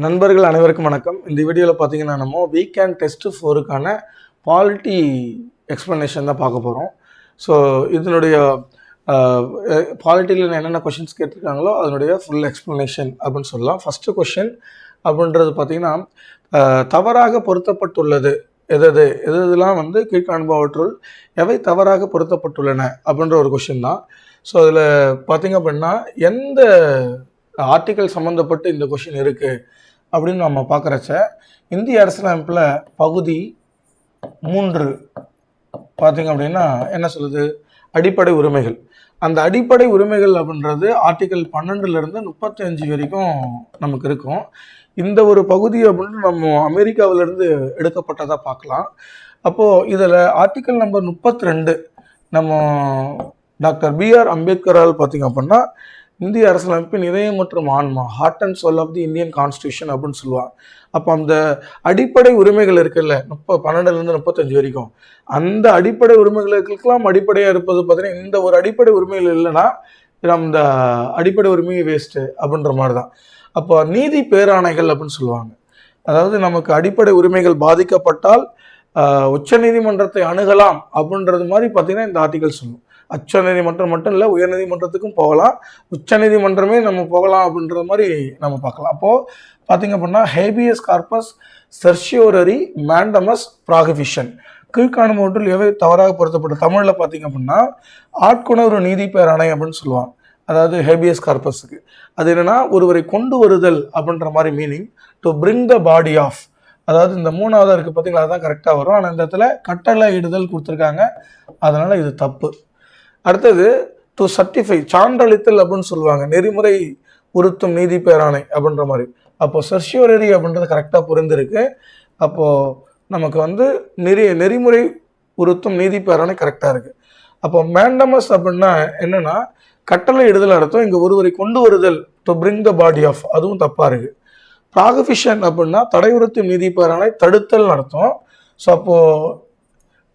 நண்பர்கள் அனைவருக்கும் வணக்கம். இந்த வீடியோவில் பார்த்தீங்கன்னா நம்ம வீக்கெண்ட் டெஸ்ட் 4க்கான பாலிட்டி எக்ஸ்ப்ளனேஷன் தான் பார்க்க போகிறோம். ஸோ இதனுடைய பாலிட்டியில் என்னென்ன கொஷின்ஸ் கேட்டிருக்காங்களோ அதனுடைய ஃபுல் எக்ஸ்ப்ளனேஷன் அப்படின்னு சொல்லலாம். ஃபஸ்ட்டு கொஷின் அப்படின்றது பார்த்திங்கன்னா தவறாக பொருத்தப்பட்டுள்ளது எதெல்லாம் வந்து கீழ்காண்பவற்றுள் எவை தவறாக பொருத்தப்பட்டுள்ளன அப்படின்ற ஒரு கொஷின் தான். ஸோ அதில் பார்த்திங்க அப்படின்னா எந்த ஆர்டிக்கல் சம்மந்தப்பட்டு இந்த கொஷின் இருக்குது அப்படின்னு நம்ம பார்க்குறச்ச இந்திய அரசியலமைப்பில் பகுதி 3 பார்த்திங்க அப்படின்னா என்ன சொல்லுது, அடிப்படை உரிமைகள். அந்த அடிப்படை உரிமைகள் அப்படின்றது ஆர்டிக்கல் 12லேருந்து 35 வரைக்கும் நமக்கு இருக்கும். இந்த ஒரு பகுதி அப்படின்னு நம்ம அமெரிக்காவிலேருந்து எடுக்கப்பட்டதாக பார்க்கலாம். அப்போது இதில் ஆர்டிக்கல் நம்பர் 32 நம்ம டாக்டர் B.R. அம்பேத்கரால் பார்த்திங்க அப்படின்னா இந்திய அரசியலமைப்பின் இதயம் மற்றும் ஆன்மா, heart and soul of the Indian constitution அப்படின்னு சொல்லுவாங்க. அப்போ அந்த அடிப்படை உரிமைகள் இருக்குல்ல 12லேருந்து 35 வரைக்கும், அந்த அடிப்படை உரிமைகளுக்கெல்லாம் அடிப்படையாக இருப்பது பார்த்தீங்கன்னா இந்த ஒரு அடிப்படை உரிமைகள் இல்லைன்னா இந்த அடிப்படை உரிமையை வேஸ்ட்டு அப்படின்ற மாதிரி தான். அப்போ நீதி பேராணைகள் அப்படின்னு சொல்லுவாங்க. அதாவது நமக்கு அடிப்படை உரிமைகள் பாதிக்கப்பட்டால் உச்ச நீதிமன்றத்தை அணுகலாம் அப்படின்றது மாதிரி பார்த்தீங்கன்னா இந்த ஆர்டிகல் சொல்லும். உச்ச நீதிமன்றம் மட்டும் இல்லை, உயர் நீதிமன்றத்துக்கும் போகலாம், உச்ச நீதிமன்றமே நம்ம போகலாம் அப்படின்ற மாதிரி நம்ம பார்க்கலாம். அப்போது பார்த்திங்க அப்படின்னா ஹேபியஸ் கார்பஸ் சர்ஷியோரரி மேண்டமஸ் ப்ராகிபிஷன் கீழ்காணுமவற்றில் எவை தவறாக பொருத்தப்பட்ட தமிழில் பார்த்திங்க அப்படின்னா ஆட்கொணர்வு நீதி பேராணை அப்படின்னு சொல்லுவாங்க. அதாவது ஹேபியஸ் கார்பஸுக்கு அது என்னென்னா ஒருவரை கொண்டு வருதல் அப்படின்ற மாதிரி meaning. To bring the body of, அதாவது இந்த 3வது இருக்குது பார்த்தீங்களா, அதுதான் கரெக்டாக வரும். ஆனால் இந்த இடத்துல கட்டளை இடுதல் கொடுத்துருக்காங்க, அதனால் இது தப்பு. அடுத்தது டு சர்டிஃபை, சான்றளித்தல் அப்படின்னு சொல்லுவாங்க, நெறிமுறை உறுத்தும் நீதி பேராணை அப்படின்ற மாதிரி. அப்போது சர்ஷியோரரி அப்படின்றது கரெக்டாக புரிந்திருக்கு. அப்போது நமக்கு வந்து நெறிமுறை உறுத்தும் நீதி பேராணை கரெக்டாக இருக்குது. அப்போ மேண்டமஸ் அப்படின்னா என்னென்னா கட்டளை இடுதல் அர்த்தம். இங்கே ஒருவரை கொண்டு வருதல், to bring the body of, அதுவும் தப்பாக இருக்குது. ப்ராகிபிஷன் அப்படின்னா தடையுறுத்தும் நீதி பேராணை, தடுத்தல் அர்த்தம். ஸோ அப்போது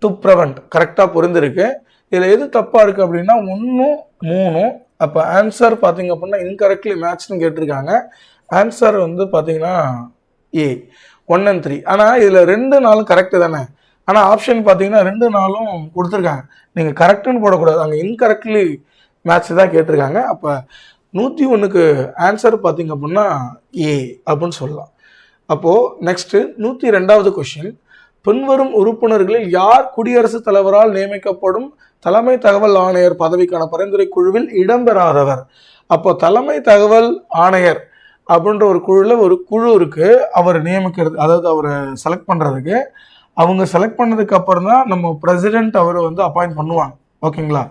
டு ப்ரிவெண்ட் கரெக்டாக புரிந்திருக்கு. இதில் எது தப்பாக இருக்குது அப்படின்னா 1, 3. அப்போ ஆன்சர் பார்த்திங்க அப்படின்னா இன்கரெக்ட்லி மேட்ச்னு கேட்டிருக்காங்க. ஆன்சர் வந்து பார்த்திங்கன்னா A 1 and 3. ஆனால் இதில் 2, 4 கரெக்டு தானே. ஆனால் ஆப்ஷன் பார்த்திங்கன்னா 2, 4 கொடுத்துருக்காங்க. நீங்கள் கரெக்டுன்னு போடக்கூடாது, அங்கே இன்கரெக்ட்லி மேட்ச் தான் கேட்டிருக்காங்க. அப்போ 101க்கு ஆன்சர் பார்த்திங்க அப்படின்னா A அப்படின்னு சொல்லலாம். அப்போது நெக்ஸ்ட்டு 102வது கொஷின், பின்வரும் உறுப்பினர்களில் யார் குடியரசுத் தலைவரால் நியமிக்கப்படும் தலைமை தகவல் ஆணையர் பதவிக்கான பரிந்துரை குழுவில் இடம்பெறாதவர்? அப்போ தலைமை தகவல் ஆணையர் அப்படின்ற ஒரு குழுவில் ஒரு குழு இருக்குது, அவர் நியமிக்கிறது, அதாவது அவரை செலக்ட் பண்ணுறதுக்கு. அவங்க செலக்ட் பண்ணதுக்கு அப்புறம் தான் நம்ம பிரசிடென்ட் அவரை வந்து அப்பாயிண்ட் பண்ணுவாங்க. ஓகேங்களா?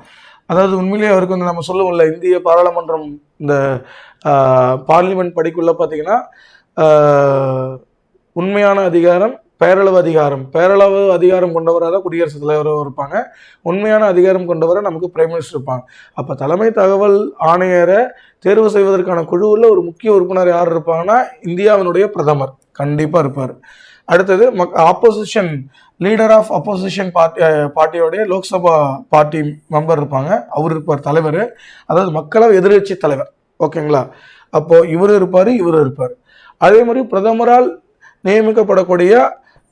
அதாவது உண்மையிலேயே அவருக்கு வந்து நம்ம சொல்லுவோம்ல, இந்திய பாராளுமன்றம் இந்த பார்லிமெண்ட் படிக்குள்ள பார்த்தீங்கன்னா உண்மையான அதிகாரம், பேரளவு அதிகாரம். பேரளவு அதிகாரம் கொண்டவராக தான் குடியரசுத் தலைவராக இருப்பாங்க. உண்மையான அதிகாரம் கொண்டவரை நமக்கு பிரைம் மினிஸ்டர் இருப்பாங்க. அப்போ தலைமை தகவல் ஆணையரை தேர்வு செய்வதற்கான குழுவில் ஒரு முக்கிய உறுப்பினர் யார் இருப்பாங்கன்னா இந்தியாவினுடைய பிரதமர் கண்டிப்பாக இருப்பார். அடுத்தது ஆப்போசிஷன் லீடர் ஆஃப் அப்போசிஷன் பார்ட்டியோடைய லோக்சபா பார்ட்டி மெம்பர் இருப்பாங்க, அவர் இருப்பார் தலைவர், அதாவது மக்களவை எதிர்கட்சி தலைவர். ஓகேங்களா? அப்போது இவர் இருப்பார், இவர் இருப்பார். அதே மாதிரி பிரதமரால் நியமிக்கப்படக்கூடிய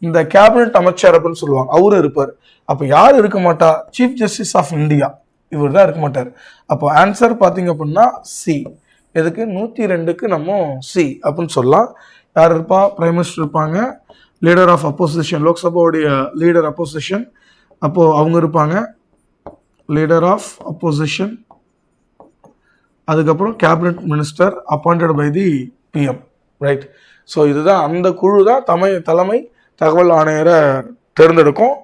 இந்த கேபினட் அமைச்சர் அப்படின்னு சொல்லுவாங்க, அவரும் இருப்பார். அப்போ யார் இருக்க மாட்டா? சீஃப் ஜஸ்டிஸ் ஆஃப் இந்தியா, இவர் தான் இருக்க மாட்டார். அப்போ ஆன்சர் பார்த்தீங்க அப்படின்னா சி. எதுக்கு? 102க்கு நம்ம சி அப்படின்னு சொல்லலாம். யார் இருப்பா? பிரைம் மினிஸ்டர் இருப்பாங்க, லீடர் ஆஃப் அப்போசிஷன், லோக்சபாவுடைய லீடர் அப்போசிஷன், அப்போது அவங்க இருப்பாங்க, லீடர் ஆஃப் அப்போசிஷன். அதுக்கப்புறம் cabinet minister appointed by the PM, right? So இதுதான் அந்த குழு தான் தலைமை தகவல் ஆணையரை தேர்ந்தெடுக்கும்,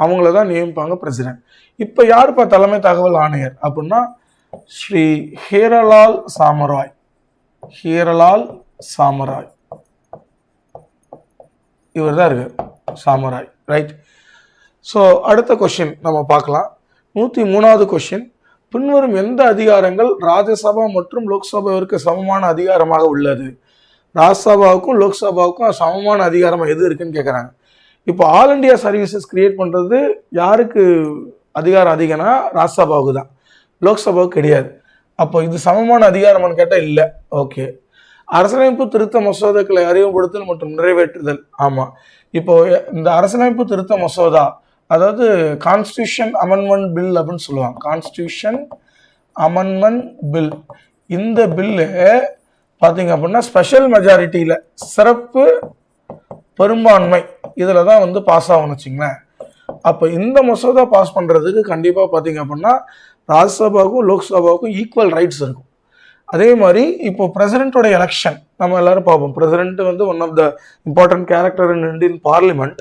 அவங்கள தான் நியமிப்பாங்க பிரசிடென்ட். இப்போ யாருப்பா தலைமை தகவல் ஆணையர் அப்படின்னா ஸ்ரீ ஹீரலால் சாமராய். ஹீரலால் சாமராய் இவர் தான் இருக்கு, சாமராய், ரைட்? ஸோ அடுத்த கொஷின் நம்ம பார்க்கலாம். 103வது கொஷின், பின்வரும் எந்த அதிகாரங்கள் ராஜ்யசபா மற்றும் லோக்சபாவிற்கு சமமான அதிகாரமாக உள்ளது? ராஜ்யசபாவுக்கும் லோக்சபாவுக்கும் சமமான அதிகாரம் எது இருக்குன்னு கேட்குறாங்க. இப்போ ஆல் இண்டியா சர்வீசஸ் கிரியேட் பண்ணுறது யாருக்கு அதிகாரம் அதிகம்னா ராஜ்யசபாவுக்கு தான், லோக்சபாவுக்கு கிடையாது. அப்போ இது சமமான அதிகாரம்னு கேட்டால் இல்லை. ஓகே, அரசியலமைப்பு திருத்த மசோதாக்களை அறிமுகப்படுத்தல் மற்றும் நிறைவேற்றுதல். ஆமாம், இப்போ இந்த அரசியலமைப்பு திருத்த மசோதா, அதாவது கான்ஸ்டியூஷன் அமெண்ட்மெண்ட் பில் அப்படின்னு சொல்லுவாங்க. Constitution amendment bill. இந்த பில்லு பார்த்தீங்க அப்படின்னா ஸ்பெஷல் மெஜாரிட்டியில், சிறப்பு பெரும்பான்மை இதில் தான் வந்து பாஸ் ஆகணும் வச்சுங்களேன். அப்போ இந்த மசோதா பாஸ் பண்ணுறதுக்கு கண்டிப்பாக பார்த்தீங்க அப்படின்னா ராஜ்யசபாவுக்கும் லோக்சபாவுக்கும் ஈக்குவல் ரைட்ஸ் இருக்கும். அதே மாதிரி இப்போ பிரசிடென்ட்டோட எலெக்ஷன் நம்ம எல்லாரும் பார்ப்போம். பிரசிடென்ட் வந்து one of the important character in Indian parliament.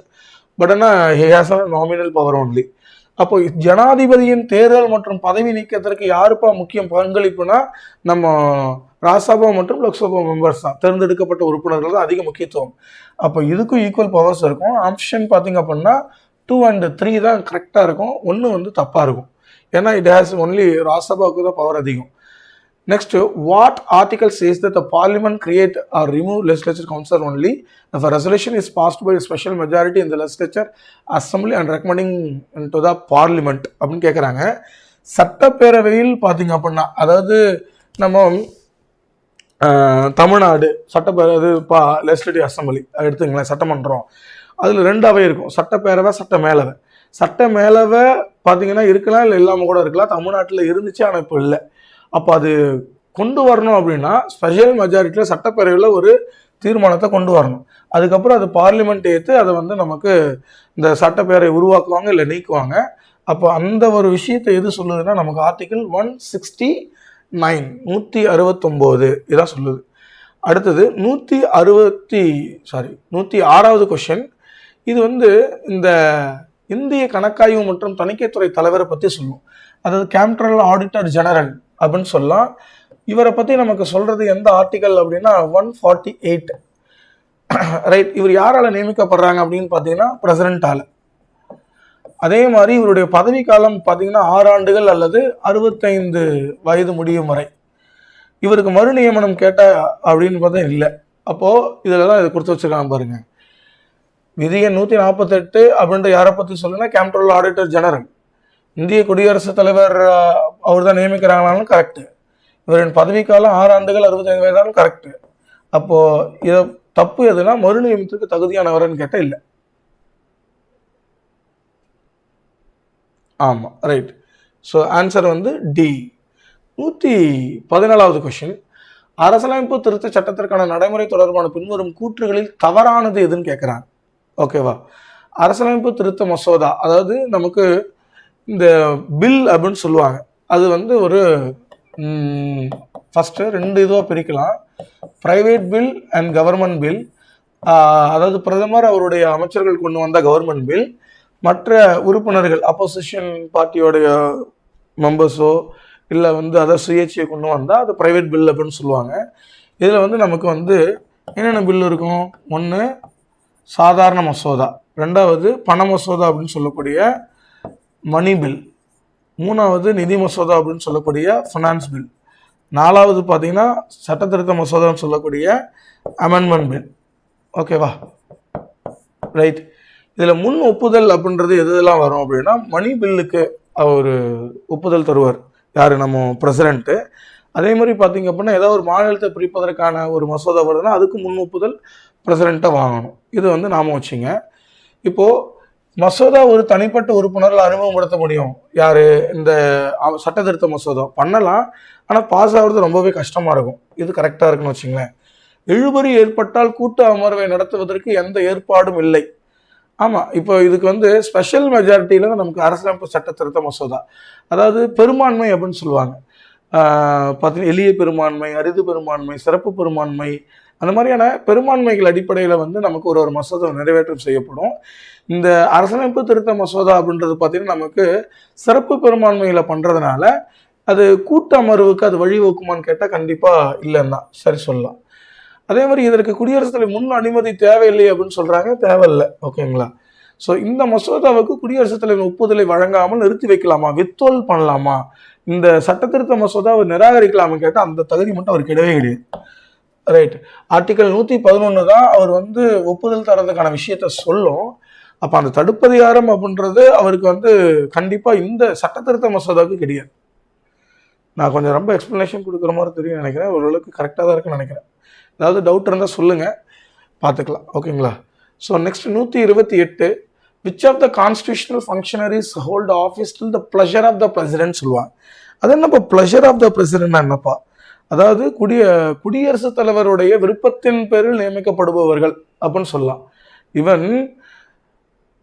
But ஆனால் he has a nominal power only. அப்போ ஜனாதிபதியின் தேர்தல் மற்றும் பதவி நீக்கத்திற்கு யாருப்பா முக்கிய பங்களிப்புனா நம்ம ராஜ்யசபா மற்றும் லோக்சபா மெம்பர்ஸ் தான், தேர்ந்தெடுக்கப்பட்ட உறுப்பினர்கள் தான் அதிக முக்கியத்துவம். அப்போ இதுக்கும் ஈக்குவல் பவர்ஸ் இருக்கும். ஆப்ஷன் பார்த்தீங்க அப்படின்னா 2 and 3 தான் கரெக்டாக இருக்கும். 1 வந்து தப்பாக இருக்கும். ஏன்னா இட் ஹேஸ் ஒன்லி ராஜ்யசபாவுக்கு தான் பவர் அதிகம். Next, what article says that the parliament create or remove legislature council only if a resolution is passed by a special majority in the legislature assembly and recommending to the parliament அப்படின்னு கேட்குறாங்க. சட்டப்பேரவையில் பார்த்தீங்க அப்படின்னா, அதாவது நம்ம தமிழ்நாடு சட்டப்பேரவை legislative assembly எடுத்துங்களேன், சட்டமன்றம். அதில் 2 அவை இருக்கும், சட்டப்பேரவை சட்ட மேலவை. சட்ட மேலவை பார்த்தீங்கன்னா இருக்கலாம், இல்லை இல்லாமல் கூட இருக்கலாம். தமிழ்நாட்டில் இருந்துச்சு, ஆனால் இப்போ இல்லை. அப்போ அது கொண்டு வரணும் அப்படின்னா ஸ்பெஷல் மெஜாரிட்டியில் சட்டப்பேரவையில் ஒரு தீர்மானத்தை கொண்டு வரணும். அதுக்கப்புறம் அது பார்லிமெண்ட் ஏற்று அதை வந்து நமக்கு இந்த சட்டப்பேரவை உருவாக்குவாங்க இல்லை நீக்குவாங்க. அப்போ அந்த ஒரு விஷயத்தை எது சொல்லுதுன்னா நமக்கு ஆர்டிகிள் 169 169 இதான் சொல்லுது. அடுத்தது 106வது கொஸ்டின். இது வந்து இந்த இந்திய கணக்காய்வு மற்றும் தணிக்கைத்துறை தலைவரை பற்றி சொல்லும். அதாவது கேம்ப்ட்ரல் ஆடிட்டர் ஜெனரல் அப்படின்னு சொல்லலாம். இவரை பற்றி நமக்கு சொல்கிறது எந்த ஆர்டிகல் அப்படின்னா 148. ரைட். இவர் யாரால் நியமிக்கப்படுறாங்க அப்படின்னு பார்த்தீங்கன்னா பிரசிடென்ட்டால். அதே மாதிரி இவருடைய பதவி காலம் பார்த்தீங்கன்னா 6 ஆண்டுகள் அல்லது 65 வயது முடியும் வரை. இவருக்கு மறு நியமனம் கேட்ட அப்படின்னு பார்த்தா இல்லை. அப்போது இதில் தான் இதை கொடுத்து வச்சுருக்காங்க பாருங்க. விதி எண் 148 அப்படின்ற யாரை பற்றி சொல்லுன்னா கேம்ப்ட்ரல் ஆடிட்டர் ஜெனரல். இந்திய குடியரசுத் தலைவர் அவர் தான் நியமிக்கிறாங்கனாலும் கரெக்டு. இவரின் பதவிக்காலம் 6 ஆண்டுகள் 65 வயதாலும் கரெக்டு. அப்போது இதை தப்பு எதுனா மறு நியமனத்துக்கு தகுதியானவர்னு கேட்டால் இல்லை. ஆமாம், ரைட். ஸோ ஆன்சர் வந்து டி. 114வது கொஸ்டின். அரசியலமைப்பு திருத்த சட்டத்திற்கான நடைமுறை தொடர்பான பின்வரும் கூற்றுகளில் தவறானது எதுன்னு கேட்குறாங்க. ஓகேவா? அரசியலமைப்பு திருத்த மசோதா, அதாவது நமக்கு இந்த பில் அப்படின்னு சொல்லுவாங்க. அது வந்து ஒரு ஃபஸ்ட்டு 2 இதுவாக பிரிக்கலாம். Private bill and government bill. அதாவது பிரதமர் அவருடைய அமைச்சர்கள் கொண்டு வந்த கவர்மெண்ட் பில், மற்ற உறுப்பினர்கள் அப்போசிஷன் பார்ட்டியோடைய மெம்பர்ஸோ இல்லை வந்து அதை சுயேட்சையை கொண்டு வந்தால் அது ப்ரைவேட் பில் அப்படின்னு சொல்லுவாங்க. இதில் வந்து நமக்கு வந்து என்னென்ன பில் இருக்கும்? 1 சாதாரண மசோதா, 2வது பண மசோதா அப்படின்னு சொல்லக்கூடிய மணி பில், 3வது நிதி மசோதா அப்படின்னு சொல்லக்கூடிய ஃபினான்ஸ் பில், 4வது பார்த்தீங்கன்னா சட்டத்திருத்த மசோதான்னு சொல்லக்கூடிய அமெண்ட்மெண்ட் பில். ஓகேவா? ரைட். இதில் முன் ஒப்புதல் அப்படின்றது எதெல்லாம் வரும் அப்படின்னா மணி பில்லுக்கு அவர் ஒப்புதல் தருவார் யார்? நம்ம பிரசிடென்ட்டு. அதே மாதிரி பார்த்தீங்க அப்படின்னா ஏதாவது ஒரு மாநிலத்தை பிரிப்பதற்கான ஒரு மசோதா வருதுன்னா அதுக்கு முன் ஒப்புதல் பிரசிடென்ட்டை வாங்கணும். இது வந்து நாம வச்சுங்க. இப்போது மசோதா ஒரு தனிப்பட்ட உறுப்பினர்கள் அறிமுகப்படுத்த முடியும். யார்? இந்த சட்ட திருத்த மசோதா பண்ணலாம், ஆனால் பாஸ் ஆகிறது ரொம்பவே கஷ்டமாக இருக்கும். இது கரெக்டாக இருக்குன்னு வச்சுங்களேன். இழுபறி ஏற்பட்டால் கூட்டு அமர்வை நடத்துவதற்கு எந்த ஏற்பாடும் இல்லை. ஆமாம், இப்போ இதுக்கு வந்து ஸ்பெஷல் மெஜாரிட்டியில் தான் நமக்கு அரசியலமைப்பு சட்ட திருத்த மசோதா, அதாவது பெரும்பான்மை அப்படின்னு சொல்லுவாங்க. பார்த்தீங்கன்னா எளிய பெரும்பான்மை, அரிது பெரும்பான்மை, சிறப்பு பெரும்பான்மை, அந்த மாதிரியான பெரும்பான்மைகள் அடிப்படையில் வந்து நமக்கு ஒரு மசோதா நிறைவேற்றம் செய்யப்படும். இந்த அரசியலமைப்பு திருத்த மசோதா அப்படின்றது பார்த்தீங்கன்னா நமக்கு சிறப்பு பெரும்பான்மையில் பண்ணுறதுனால அது கூட்டு அமர்வுக்கு அது வழிவகுக்குமான்னு கேட்டால் கண்டிப்பாக இல்லைன்னு தான் சரி சொல்லலாம். அதே மாதிரி இதற்கு குடியரசுத் தலைவர் முன் அனுமதி தேவையில்லை அப்படின்னு சொல்கிறாங்க. தேவையில்லை. ஓகேங்களா? ஸோ இந்த மசோதாவுக்கு குடியரசுத் தலைவர் ஒப்புதலை வழங்காமல் நிறுத்தி வைக்கலாமா, வித்ஹோல்ட் பண்ணலாமா, இந்த சட்டத்திருத்த மசோதாவை நிராகரிக்கலாமா கேட்டால் அந்த தகுதி மட்டும் அவருக்கு கிடையவே கிடையாது. ரைட். ஆர்டிகல் 111 தான் அவர் வந்து ஒப்புதல் தரதுக்கான விஷயத்த சொல்லும். அப்போ அந்த தடுப்பதிகாரம் அப்படின்றது அவருக்கு வந்து கண்டிப்பாக இந்த சட்டத்திருத்த மசோதாவுக்கு கிடையாது. நான் கொஞ்சம் ரொம்ப எக்ஸ்பிளனேஷன் கொடுக்குற மாதிரி தெரியும் நினைக்கிறேன். ஓரளவுக்கு கரெக்டாக தான் இருக்குன்னு நினைக்கிறேன். ஏதாவது டவுட் இருந்தால் சொல்லுங்கள், பார்த்துக்கலாம். ஓகேங்களா? So next 128, which of the constitutional functionaries hold office till the pleasure of the president சொல்லுவாங்க. அது என்னப்பா ப்ளஷர் ஆஃப் த பிரசிடென்ட்னா என்னப்பா? அதாவது குடியரசுத் தலைவருடைய விருப்பத்தின் பேரில் நியமிக்கப்படுபவர்கள் அப்படின்னு சொல்லலாம். Even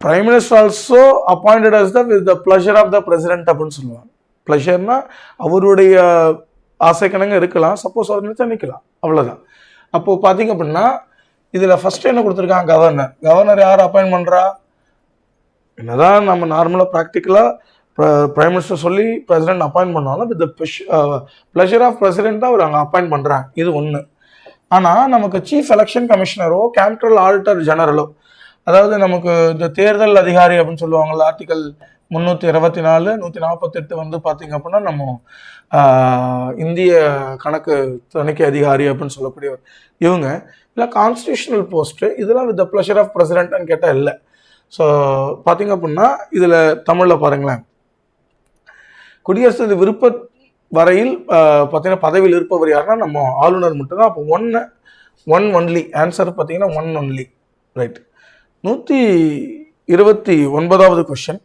prime minister also appointed as with the pleasure of the president அப்படின்னு சொல்லுவாங்க. ப்ளஷர்னா அவருடைய ஆசைக்கணங்க இருக்கலாம், சப்போஸ் அவர் நினைச்சா நிற்கலாம், அவ்வளோதான். அப்போ பார்த்தீங்க அப்படின்னா இதில் ஃபர்ஸ்ட் என்ன கொடுத்துருக்காங்க? கவர்னர். கவர்னர் யார் அப்பாயின்ட் பண்ணுறா? என்னதான் நம்ம நார்மலாக ப்ராக்டிக்கலாக பிரைம் மினிஸ்டர் சொல்லி பிரசிடென்ட் அப்பாயின்ட் பண்ணாலும் வித் ப்ளஷர் ஆஃப் பிரசிடென்ட் தான் அவர் அங்கே அப்பாயின்ட் பண்ணுறாங்க. இது ஒன்று. ஆனால் நமக்கு சீஃப் எலெக்ஷன் கமிஷனரோ கேம்பிட்டல் ஆடிட்டர் ஜெனரலோ, அதாவது நமக்கு இந்த தேர்தல் அதிகாரி அப்படின்னு சொல்லுவாங்கள்ல, ஆர்டிகல் 324, 148 வந்து பார்த்தீங்க அப்படின்னா நம்ம இந்திய கணக்கு தணிக்கை அதிகாரி அப்படின்னு சொல்லக்கூடியவர். இவங்க இல்லை கான்ஸ்டியூஷனல் போஸ்ட்டு, இதெல்லாம் வித் த ப்ளஷர் ஆஃப் பிரசிடென்ட்னு கேட்டால் இல்லை. ஸோ பார்த்தீங்க அப்படின்னா இதில் தமிழில் பாருங்களேன், குடியரசு விருப்ப வரையில் பார்த்தீங்கன்னா பதவியில் இருப்பவர் யாருன்னா நம்ம ஆளுநர் மட்டும்தான். அப்போ ஒன் ஒன்லி ஆன்சர் பார்த்தீங்கன்னா ஒன் ஒன்லி. ரைட். 129வது கொஸ்டின்.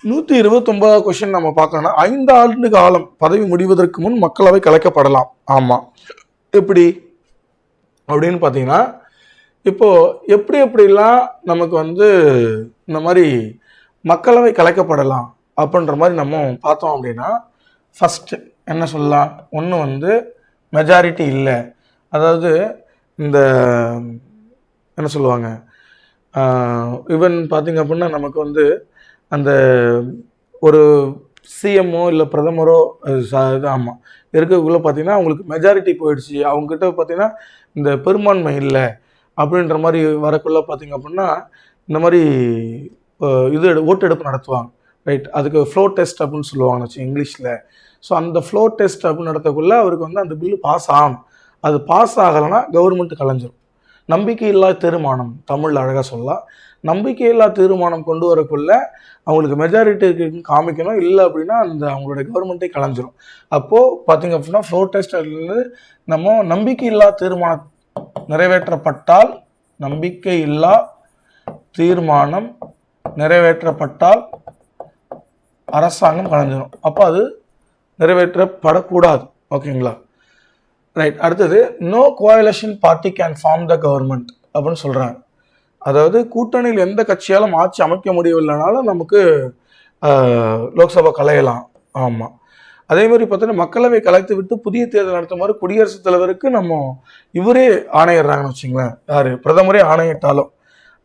129வது கொஸ்டின் நம்ம பார்க்கணும்னா 5 ஆண்டு காலம் பதவி முடிவதற்கு முன் மக்களவை கலைக்கப்படலாம். ஆமாம். எப்படி அப்படின்னு பார்த்தீங்கன்னா இப்போ எப்படிலாம் நமக்கு வந்து இந்த மாதிரி மக்களவை கலைக்கப்படலாம் அப்படின்ற மாதிரி நம்ம பார்த்தோம் அப்படின்னா, ஃபஸ்ட்டு என்ன சொல்லலாம்? ஒன்று வந்து மெஜாரிட்டி இல்லை, அதாவது இந்த என்ன சொல்லுவாங்க, ஈவன் பார்த்தீங்க அப்படின்னா நமக்கு வந்து அந்த ஒரு சிஎம்ஓ இல்லை பிரதமரோ ஆமாம் இருக்கக்குள்ளே பார்த்தீங்கன்னா அவங்களுக்கு மெஜாரிட்டி போயிடுச்சு, அவங்ககிட்ட பார்த்தீங்கன்னா இந்த பெரும்பான்மை இல்லை அப்படின்ற மாதிரி வரக்குள்ள பார்த்தீங்க அப்படின்னா இந்த மாதிரி இது ஓட்டெடுப்பு நடத்துவாங்க. ரைட். அதுக்கு ஃப்ளோ டெஸ்ட் அப்படின்னு சொல்லுவாங்கன்னு வச்சு இங்கிலீஷில். ஸோ அந்த ஃப்ளோ டெஸ்ட் அப்படின்னு நடத்தக்குள்ள அவருக்கு வந்து அந்த பில்லு பாஸ் ஆகணும். அது பாஸ் ஆகலைன்னா கவர்மெண்ட் கலைஞ்சிரும். நம்பிக்கையில்லா தீர்மானம், தமிழ் அழகாக சொல்லலாம். நம்பிக்கையில்லா தீர்மானம் கொண்டு வரக்குள்ள அவங்களுக்கு மெஜாரிட்டி இருக்குன்னு காமிக்கணும், இல்லை அப்படின்னா அந்த அவங்களுடைய கவர்மெண்ட்டே கலைஞ்சிரும். அப்போது பார்த்தீங்க அப்படின்னா ஃப்ளோ டெஸ்ட்லேருந்து நம்ம நம்பிக்கையில்லா தீர்மானம் நிறைவேற்றப்பட்டால், நம்பிக்கையில்லா தீர்மானம் நிறைவேற்றப்பட்டால் அரசாங்கம் கலைஞ்சிடும். அப்போ அது நிறைவேற்றப்படக்கூடாது. ஓகேங்களா? ரைட். அடுத்தது no coalition party can form the government அப்படின்னு சொல்கிறாங்க. அதாவது கூட்டணியில் எந்த கட்சியாலும் ஆட்சி அமைக்க முடியவில்லைனாலும் நமக்கு லோக்சபா கலையலாம். ஆமாம். அதே மாதிரி பார்த்தீங்கன்னா மக்களவை கலைத்து விட்டு புதிய தேர்தல் நடத்துமாறு குடியரசுத் தலைவருக்கு நம்ம இவரே ஆணையிடுறாங்கன்னு வச்சுங்களேன். யார்? பிரதமரே ஆணையிட்டாலும்.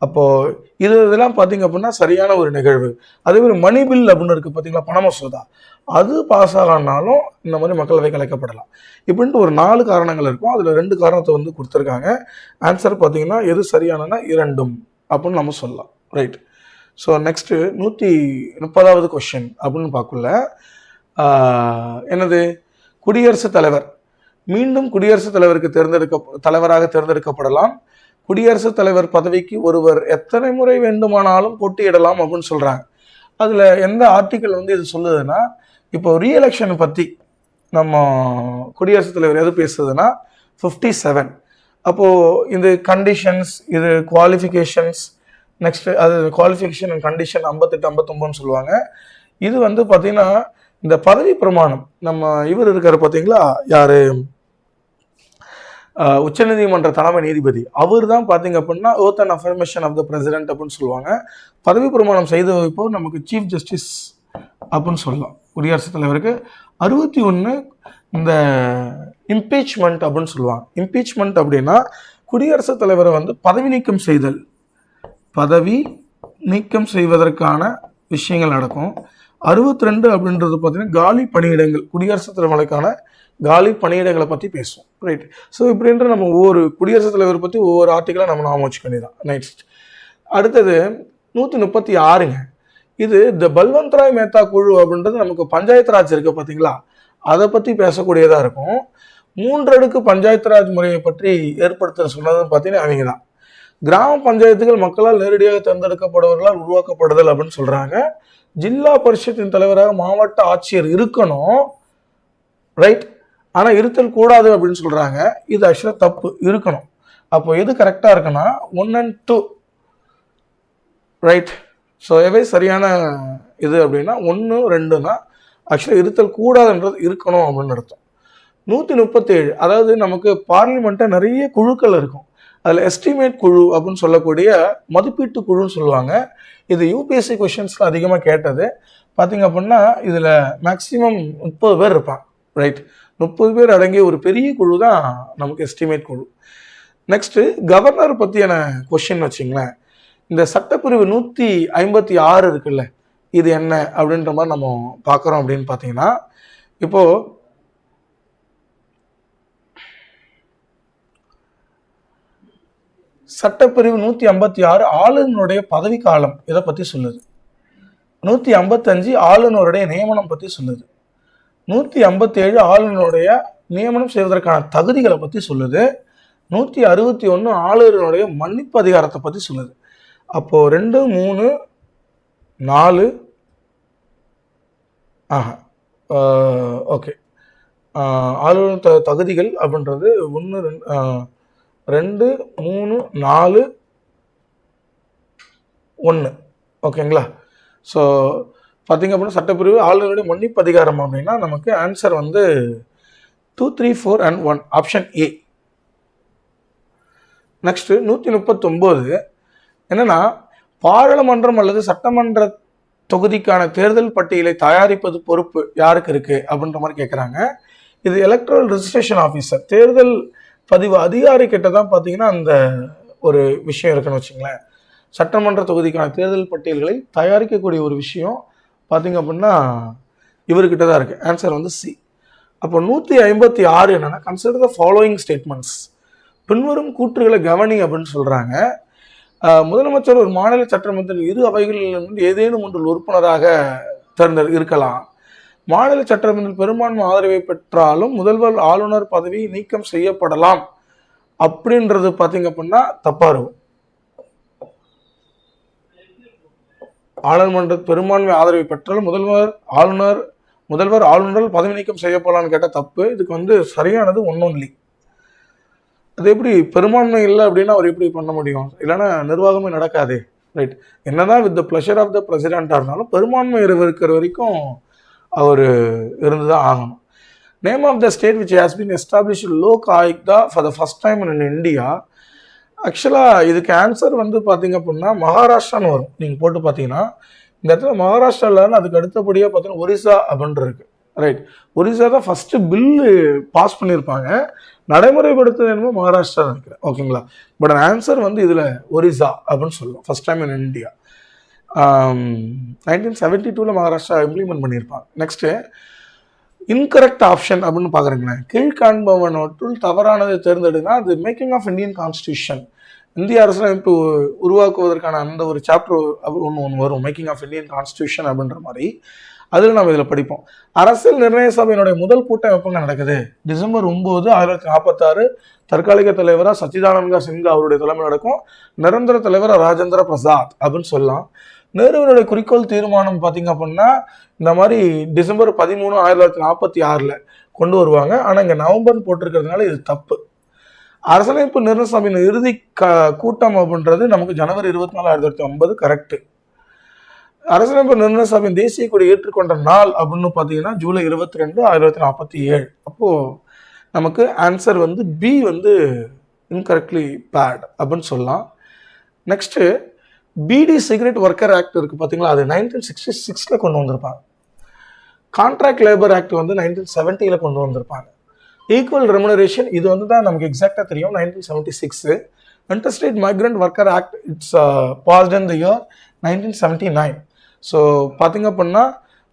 அப்போது இதெல்லாம் பார்த்தீங்க அப்படின்னா சரியான ஒரு நிகழ்வு. அதே மாதிரி மணி பில் அப்படின்னு இருக்குது பார்த்தீங்களா, பண மசோதா, அது பாஸ் ஆகலனாலும் இந்த மாதிரி மக்களவை கலைக்கப்படலாம். இப்படின்ட்டு ஒரு 4 காரணங்கள் இருக்கும். அதில் 2 காரணத்தை வந்து கொடுத்துருக்காங்க. ஆன்சர் பார்த்தீங்கன்னா எது சரியானனா 2 அப்படின்னு நம்ம சொல்லலாம். ரைட். ஸோ நெக்ஸ்ட்டு 130வது கொஸ்டின் அப்படின்னு பார்க்கல, என்னது? குடியரசுத் தலைவர் மீண்டும் குடியரசுத் தலைவருக்கு தலைவராக தேர்ந்தெடுக்கப்படலாம். குடியரசுத் தலைவர் பதவிக்கு ஒருவர் எத்தனை முறை வேண்டுமானாலும் போட்டியிடலாம் அப்படின்னு சொல்கிறாங்க. அதில் எந்த ஆர்டிக்கல் வந்து இது சொல்லுதுன்னா, இப்போ ரீஎலெக்ஷனை பற்றி நம்ம குடியரசுத் தலைவர் எது பேசுதுன்னா 57. அப்போது இது கண்டிஷன்ஸ், இது குவாலிஃபிகேஷன்ஸ், நெக்ஸ்ட் அது குவாலிஃபிகேஷன் அண்ட் கண்டிஷன் 58, 59 சொல்லுவாங்க. இது வந்து பார்த்தீங்கன்னா இந்த பதவி பிரமாணம் நம்ம இவர் இருக்காரு பார்த்தீங்களா, யார்? உச்சநீதிமன்ற தலைமை நீதிபதி. அவர் தான் பார்த்தீங்க அப்படின்னா oath and affirmation of the president அப்படின்னு சொல்லுவாங்க. பதவி பிரமாணம் செய்து வைப்போ நமக்கு சீஃப் ஜஸ்டிஸ் அப்படின்னு சொல்லலாம். குடியரசுத் தலைவருக்கு 61 இந்த இம்பீச்மெண்ட் அப்படின்னு சொல்லுவாங்க. இம்பீச்மெண்ட் அப்படின்னா குடியரசுத் தலைவரை வந்து பதவி நீக்கம் செய்தல், பதவி நீக்கம் செய்வதற்கான விஷயங்கள் நடக்கும். 62 அப்படின்றது பார்த்தீங்கன்னா காலி பணியிடங்கள், குடியரசுத் தலைவருக்கான காலி பணியிடங்களை பற்றி பேசுவோம். ரைட். ஸோ இப்படின்ற நம்ம ஒவ்வொரு குடியரசுத் தலைவர் பற்றி ஒவ்வொரு ஆர்டிக்கலாக நம்ம நாம வச்சுக்க வேண்டியதான். நெக்ஸ்ட் அடுத்தது 136ங்க. இது இந்த பல்வந்த் ராய் மேத்தா குழு அப்படின்றது நமக்கு பஞ்சாயத்து ராஜ் இருக்குது பார்த்தீங்களா, அதை பற்றி பேசக்கூடியதாக இருக்கும். 3 அடுக்கு பஞ்சாயத்து ராஜ் முறையை பற்றி ஏற்படுத்த சொன்னதுன்னு பார்த்தீங்கன்னா அவங்க தான். கிராம பஞ்சாயத்துகள் மக்களால் நேரடியாக தேர்ந்தெடுக்கப்படுவர்களால் உருவாக்கப்படுதல் அப்படின்னு சொல்கிறாங்க. ஜில்லா பரிஷத்தின் தலைவராக மாவட்ட ஆட்சியர் இருக்கணும். ரைட். ஆனால் இருத்தல் கூடாது அப்படின்னு சொல்கிறாங்க. இது ஆக்சுவலாக தப்பு, இருக்கணும். அப்போ எது கரெக்டாக இருக்குன்னா 1 and 2, ரைட். ஸோ எவை சரியான இது அப்படின்னா 1, 2னா ஆக்சுவலாக இருத்தல் கூடாதுன்றது இருக்கணும் அப்படின்னு அர்த்தம். 137, அதாவது நமக்கு பார்லிமெண்ட்டில் நிறைய குழுக்கள் இருக்கும். அதில் எஸ்டிமேட் குழு அப்படின்னு சொல்லக்கூடிய மதிப்பீட்டு குழுன்னு சொல்லுவாங்க. இது யூபிஎஸ்சி கொஷின்ஸில் அதிகமாக கேட்டது. பார்த்தீங்க அப்படின்னா இதில் மேக்ஸிமம் 30 பேர் இருப்பாங்க, ரைட். 30 பேர் அடங்கிய ஒரு பெரிய குழு தான் நமக்கு எஸ்டிமேட் குழு. நெக்ஸ்ட்டு கவர்னர் பற்றியான கொஷின் வச்சிங்களேன். இந்த சட்டப்பிரிவு 156 இருக்குல்ல, இது என்ன அப்படின்ற மாதிரி நம்ம பார்க்குறோம் அப்படின்னு பார்த்தீங்கன்னா, இப்போது சட்டப்பிரிவு 156 ஆளுநருடைய பதவி காலம் இதை பற்றி சொல்லுது. 155 ஆளுநருடைய நியமனம் பற்றி சொல்லுது. 157 ஆளுநருடைய நியமனம் செய்வதற்கான தகுதிகளை பற்றி சொல்லுது. 161 ஆளுநருடைய மன்னிப்பு அதிகாரத்தை பற்றி சொல்லுது. அப்போது 2, 3, 4 ஓகே, ஆளுநர் தகுதிகள் அப்படின்றது 1, 2, 3, 4, 1, ஓகேங்களா. ஸோ பார்த்தீங்க அப்படின்னா சட்டப்பிரிவு ஆளுநருடைய மன்னிப்பு அதிகாரம் அப்படின்னா நமக்கு ஆன்சர் வந்து 2, 3, 4 and 1, ஆப்ஷன் ஏ. நெக்ஸ்ட் 139 என்னன்னா, பாராளுமன்றம் அல்லது சட்டமன்ற தொகுதிக்கான தேர்தல் பட்டியலை தயாரிப்பது பொறுப்பு யாருக்கு இருக்கு அப்படின்ற மாதிரி கேட்குறாங்க. இது எலக்ட்ரல் ரெஜிஸ்ட்ரேஷன் ஆஃபீஸர், தேர்தல் பதிவு அதிகாரி கிட்ட தான் பார்த்தீங்கன்னா அந்த ஒரு விஷயம் இருக்குன்னு வச்சுங்களேன். சட்டமன்ற தொகுதிக்கான தேர்தல் பட்டியல்களை தயாரிக்கக்கூடிய ஒரு விஷயம் பார்த்தீங்க அப்படின்னா இவர்கிட்ட தான் இருக்குது. ஆன்சர் வந்து சி. அப்போ 156 என்னன்னா, கன்சிடர் த ஃபாலோயிங் ஸ்டேட்மெண்ட்ஸ், பின்வரும் கூற்றுகளை கவனி அப்படின்னு சொல்கிறாங்க. முதலமைச்சர் ஒரு மாநில சட்டமன்றத்தில் இரு அவைகளிலிருந்து ஏதேனும் ஒன்றில் உறுப்பினராக இருக்கலாம். மாநில சட்டமன்றத்தில் பெரும்பான்மை ஆதரவை பெற்றாலும் முதல்வர் ஆளுநர் பதவி நீக்கம் செய்யப்படலாம் அப்படின்றது பார்த்தீங்க அப்படின்னா தப்பா இருக்கும். ஆளுநர் பெரும்பான்மை ஆதரவை பெற்றாலும் முதல்வர் ஆளுநர் பதவி நீக்கம் செய்யப்படலாம்னு கேட்டால் தப்பு. இதுக்கு வந்து சரியானது ஒன்லி. அது எப்படி பெரும்பான்மை இல்லை அப்படின்னா அவர் எப்படி பண்ண முடியும்? இல்லைன்னா நிர்வாகமே நடக்காது, ரைட். என்னதான் with the pleasure of the பிரசிடென்ட்டாக இருந்தாலும் பெரும்பான்மை இருக்கிற வரைக்கும் அவர் இருந்து தான் ஆகணும். Name of the state which has been establish Lokayukta for the first time in India. ஆக்சுவலாக இதுக்கு ஆன்சர் வந்து பார்த்தீங்க அப்படின்னா மகாராஷ்டிரான்னு வரும். நீங்கள் போட்டு பார்த்தீங்கன்னா இந்த இடத்துல மகாராஷ்டிராவில் அதுக்கு அடுத்தபடியாக பார்த்தீங்கன்னா ஒரிசா அப்படின்ட்டு இருக்கு, ரைட். ஒரிசா தான் ஃபஸ்ட்டு பில்லு பாஸ் பண்ணியிருப்பாங்க, நடைமுறைப்படுத்துறது என்னமோ மகாராஷ்டிரா நினைக்கிறேன், ஓகேங்களா. பட் ஆன்சர் வந்து இதில் ஒரிசா அப்படின்னு சொல்லுவோம். First time in India 1972 Maharashtra implement பண்ணியிருப்பாங்க. நெக்ஸ்ட்டு இன்கரெக்ட் ஆப்ஷன் அப்படின்னு பார்க்குறீங்களேன். கீழ்காண்பவனவற்றுள் தவறானதை தேர்ந்தெடுனா அது மேக்கிங் ஆஃப் இந்தியன் கான்ஸ்டியூஷன், இந்திய அரசியலமைப்பு உருவாக்குவதற்கான அந்த ஒரு சாப்டர் ஒன்று வரும், மேக்கிங் ஆஃப் இந்தியன் கான்ஸ்டியூஷன் அப்படின்ற மாதிரி. அதில் நம்ம இதில் படிப்போம். அரசியல் நிர்ணய சபையினுடைய முதல் கூட்டம் எப்போங்க நடக்குது? டிசம்பர் 9, 1946. தற்காலிக தலைவராக சச்சிதானந்த சின்ஹா அவருடைய தலைமை நடக்கும். நிரந்தர தலைவராக ராஜேந்திர பிரசாத் அப்படின்னு சொல்லலாம். நேருவினுடைய குறிக்கோள் தீர்மானம் பார்த்தீங்க அப்படின்னா இந்த மாதிரி டிசம்பர் 13, 1946 கொண்டு வருவாங்க. ஆனால் இங்கே நவம்பர் போட்டிருக்கிறதுனால இது தப்பு. அரசியலமைப்பு நிர்ணய சபையின் இறுதி கூட்டம் அப்படின்றது நமக்கு ஜனவரி 24, 1950 கரெக்டு. அரசியலமைப்பு நிர்ணய சபையின் தேசிய கொடி ஏற்றுக்கொண்ட நாள் அப்படின்னு பார்த்தீங்கன்னா ஜூலை 22, 1947. அப்போது நமக்கு ஆன்சர் வந்து பி வந்து இன்கரெக்ட்லி பேட் அப்படின்னு சொல்லலாம். நெக்ஸ்ட்டு பிடி சிகரெட் ஒர்க்கர் ஆக்ட் இருக்குது பார்த்தீங்களா, அது 1966 கொண்டு வந்திருப்பாங்க. கான்ட்ராக்ட் லேபர் ஆக்ட் வந்து 1970 கொண்டு வந்திருப்பாங்க. ஈக்குவல் ரெமுனரேஷன் இது வந்து தான் நமக்கு எக்ஸாக்டாக தெரியும், 1976. Interstate migrant worker act it's passed in the year 1979. ஸோ பார்த்தீங்க அப்படின்னா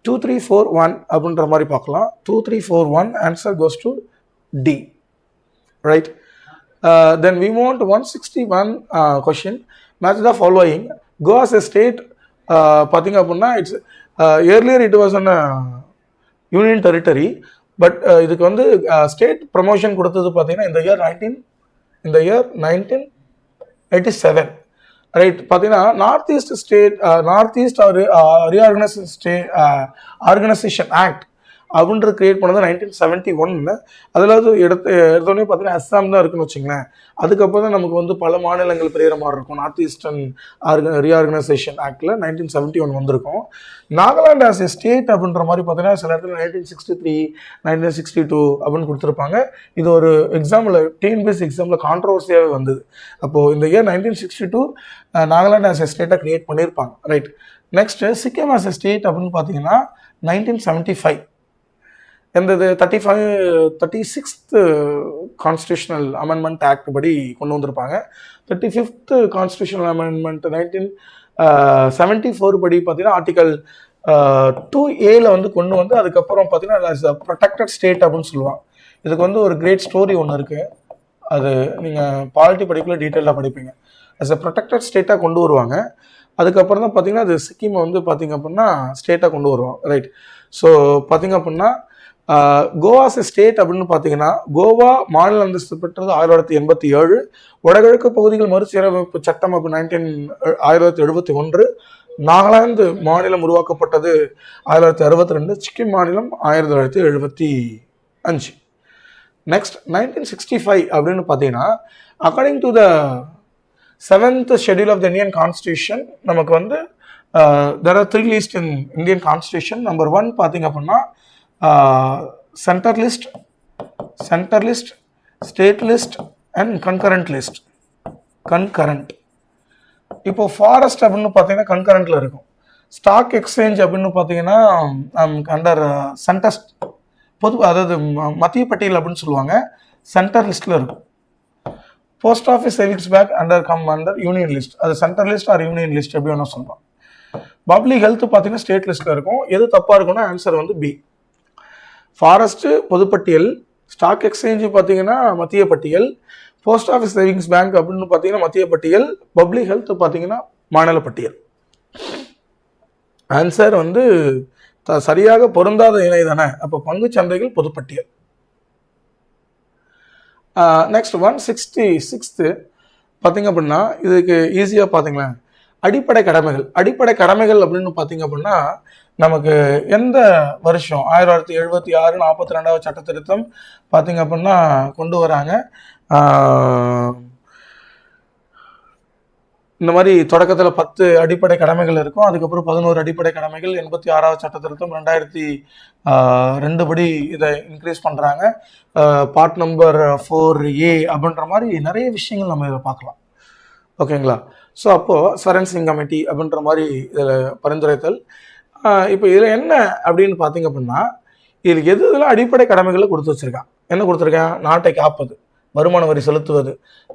2, 3, 4, 1 அப்படின்ற மாதிரி பார்க்கலாம். 2, 3, 4, 1 answer goes to D, right. Then we want 161 question. Match the following. Go as a state பார்த்தீங்க அப்படின்னா it's earlier it was an union territory. But இதுக்கு வந்து ஸ்டேட் ப்ரமோஷன் கொடுத்தது பார்த்தீங்கன்னா இந்த இயர் 1987, ரைட். பார்த்தீங்கன்னா நார்த் ஈஸ்ட் ஆர்கனைசேஷன் ஆக்ட் அப்படின்றது create பண்ணது 1971. அதில் எடுத்தோடனே பார்த்தீங்கன்னா அஸ்ஸாம் தான் இருக்குன்னு வச்சுங்களேன். அதுக்கப்புறம் தான் நமக்கு வந்து பல மாநிலங்கள் பிரிகிற மாதிரி இருக்கும். நார்த் ஈஸ்டர்ன் ரீஆர்கனைசேஷன் ஆக்டில் 1971 வந்திருக்கும். நாகாலாந்து ஆஸ் ஏ ஸ்டேட் அப்படின்ற மாதிரி பார்த்தீங்கன்னா சில இடத்துல 1963, 1962 அப்படின்னு கொடுத்துருப்பாங்க. இது ஒரு எக்ஸாம்பிள், டிஎன்பிஎஸ்சி எக்ஸாம்பிள் கான்ட்ரவர்சியாகவே வந்தது. அப்போது இந்த இயர் 1962 நாகாலாந்து ஆஸ் ஏ ஸ்டேட்டாக கிரியேட் பண்ணியிருப்பாங்க. Right. Next Sikkim as a state அப்படின்னு பார்த்தீங்கன்னா 1975. எந்தது 36th கான்ஸ்டியூஷனல் அமெண்ட்மெண்ட் ஆக்ட் படி கொண்டு வந்திருப்பாங்க. 35th கான்ஸ்டியூஷனல் அமெண்ட்மெண்ட் 1974 படி பார்த்தீங்கன்னா ஆர்டிகல் 2A வந்து கொண்டு வந்து அதுக்கப்புறம் பார்த்தீங்கன்னா ப்ரொடெக்டட் ஸ்டேட் அப்படின்னு சொல்லுவாங்க. இதுக்கு வந்து ஒரு கிரேட் ஸ்டோரி ஒன்று இருக்குது. அது நீங்கள் பாலிட்டி படிக்கல டீட்டெயிலாக படிப்பீங்க. அஸ் அ ப்ரொடெக்டட் ஸ்டேட்டாக கொண்டு வருவாங்க. அதுக்கப்புறம் தான் பார்த்தீங்கன்னா அது சிக்கிமை வந்து பார்த்திங்க அப்படின்னா ஸ்டேட்டாக கொண்டு வருவாங்க. ரைட். ஸோ பார்த்திங்க அப்படின்னா கோவாஸ் ஸ்டேட் அப்படின்னு பார்த்தீங்கன்னா கோவா மாநில அந்தஸ்து பெற்றது 1987. வடகிழக்கு பகுதிகள் மறுசீரமைப்பு சட்டம் அப்போ 1971. நாகாலாந்து மாநிலம் உருவாக்கப்பட்டது 1962. சிக்கிம் மாநிலம் 1975. நெக்ஸ்ட் 1965 அப்படின்னு பார்த்தீங்கன்னா according to the 7th schedule of the Indian Constitution நமக்கு வந்து there are 3 lists in Indian Constitution. Number 1 பார்த்தீங்க அப்படின்னா centre list, state list and concurrent list. இப்போ ஃபாரஸ்ட் அப்படின்னு பார்த்தீங்கன்னா கன்கரண்ட்ல இருக்கும். ஸ்டாக் எக்ஸ்சேஞ்ச் அப்படின்னு பார்த்தீங்கன்னா அண்டர் சென்டர் அதாவது மத்திய பட்டியல் அப்படின்னு சொல்லுவாங்க, சென்டர் லிஸ்ட்ல இருக்கும். Post office savings bank under union list, அது centre list or union list எப்படி வேணா சொல்லலாம். பப்ளிக் ஹெல்த் பார்த்தீங்கன்னா ஸ்டேட் லிஸ்ட்ல இருக்கும். எது தப்பா இருக்கும்னா ஆன்சர் வந்து பி. ஃபாரஸ்ட் பொதுப்பட்டியல், ஸ்டாக் எக்ஸ்சேஞ்ச் பார்த்தீங்கன்னா மத்திய பட்டியல், போஸ்ட் ஆஃபீஸ் சேவிங்ஸ் பேங்க் அப்படின்னு பார்த்தீங்கன்னா மத்திய பட்டியல், பப்ளிக் ஹெல்த் பார்த்தீங்கன்னா மாநில பட்டியல். ஆன்சர் வந்து சரியாக பொருந்தாத இணை தானே. அப்போ பங்கு சந்தைகள் பொதுப்பட்டியல். நெக்ஸ்ட் 166 பார்த்தீங்க அப்படின்னா இதுக்கு ஈஸியாக பார்த்தீங்களா அடிப்படை கடமைகள் அப்படின்னு பார்த்தீங்க அப்படின்னா நமக்கு எந்த வருஷம் 1976 42வது சட்ட திருத்தம் பார்த்தீங்க அப்படின்னா கொண்டு வராங்க. இந்த மாதிரி தொடக்கத்தில் 10 அடிப்படை கடமைகள் இருக்கும். அதுக்கப்புறம் 11 அடிப்படை கடமைகள். 86வது சட்ட திருத்தம் 2002 படி இதை இன்க்ரீஸ் பண்ணுறாங்க. பார்ட் நம்பர் 4A அப்படின்ற மாதிரி நிறைய விஷயங்கள் நம்ம இதை பார்க்கலாம். ஓகேங்களா. ஸோ அப்போது சரன்சிங் கமிட்டி அப்படின்ற மாதிரி இதில் பரிந்துரைத்தல். இப்போ இதில் என்ன அப்படின்னு பார்த்தீங்க அப்படின்னா இதில் இதெல்லாம் அடிப்படை கடமைகளை கொடுத்து வச்சுருக்கான். என்ன கொடுத்துருக்கேன்? நாட்டை காப்பது, வருமான வரி செலுத்துவது,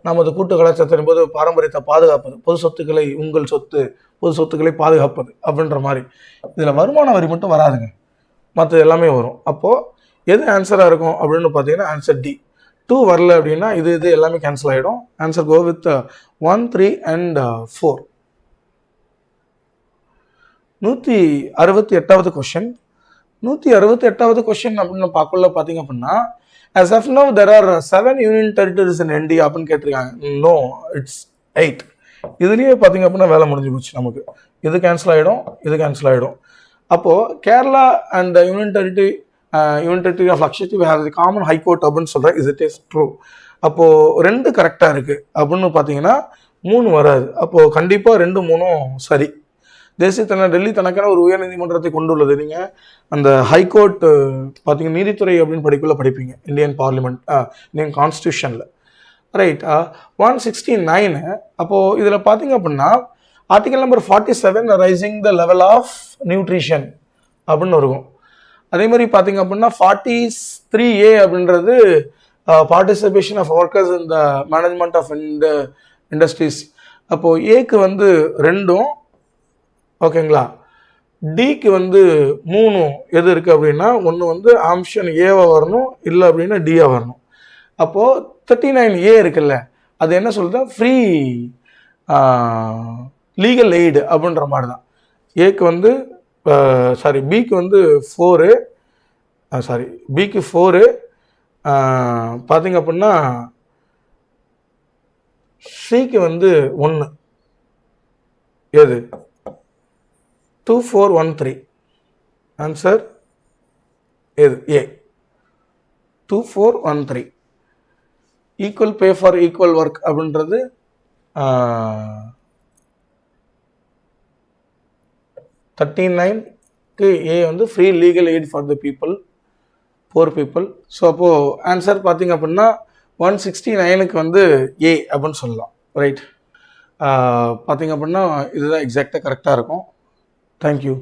நமது கூட்டு கலாச்சாரத்தின் போது பாரம்பரியத்தை பாதுகாப்பது, பொது சொத்துக்களை உங்கள் சொத்து, பொது சொத்துக்களை பாதுகாப்பது அப்படின்ற மாதிரி. இதில் வருமான வரி மட்டும் வராதுங்க, மற்றது எல்லாமே வரும். அப்போது எது ஆன்சராக இருக்கும் அப்படின்னு பார்த்தீங்கன்னா ஆன்சர் டி. 2 வரல அப்படின்னா இது எல்லாமே கேன்சல் ஆகிடும். Answer go with 1, 3 and 4. 168வது கொஸ்டின். 168வது கொஸ்டின் அப்படின்னு பார்க்கல பார்த்தீங்க அப்படின்னா as of now there are 7 union territories in India அப்படின்னு கேட்டிருக்காங்க. No, it's 8. இதுலேயே பார்த்தீங்க அப்படின்னா வேலை முடிஞ்சு போச்சு நமக்கு. இது கேன்சல் ஆகிடும். அப்போது Kerala and union territory of Lakshadweep has the common high court அப்படின்னு சொல்கிறேன். It is true. அப்போது 2 கரெக்டாக இருக்குது அப்படின்னு பார்த்தீங்கன்னா 3 வராது. அப்போது கண்டிப்பாக 2, 3 சரி. டெல்லி தனக்கான ஒரு உயர் நீதிமன்றத்தை கொண்டுள்ளது. நீங்கள் அந்த ஹைகோர்ட் பார்த்தீங்கன்னா நீதித்துறை அப்படின்னு படிப்பீங்க இந்தியன் பார்லிமெண்ட், இந்தியன் கான்ஸ்டியூஷனில். ரைட். 169. அப்போது இதில் பார்த்தீங்க அப்படின்னா article number 47 rising the level of nutrition அப்படின்னு இருக்கும். அதே மாதிரி பார்த்தீங்க அப்படின்னா 43A அப்படின்றது participation of workers in the management of industries. அப்போது ஏக்கு வந்து 2, ஓகேங்களா. டிக்கு வந்து 3 எது இருக்குது அப்படின்னா ஒன்று வந்து ஆப்ஷன் ஏவா வரணும், இல்லை அப்படின்னா டியா வரணும். அப்போது 39A இருக்குல்ல, அது என்ன சொல்லுது? ஃப்ரீ லீகல் எய்டு அப்படின்ற மாதிரி தான். ஏக்கு வந்து பிக்கு வந்து 4, பிக்கு 4 பார்த்தீங்க அப்படின்னா சிக்கு வந்து 1. எது? 2413. ஆன்சர் எது A 2413. Equal pay for equal work அப்படின்றது 39க்கு ஏ வந்து free legal aid for the people, poor people. So அப்போது ஆன்சர் பார்த்தீங்க அப்படின்னா 169க்கு வந்து ஏ அப்படின்னு சொல்லலாம். ரைட், பார்த்தீங்க அப்படின்னா இதுதான் எக்ஸாக்டாக கரெக்டாக இருக்கும். தேங்க்யூ.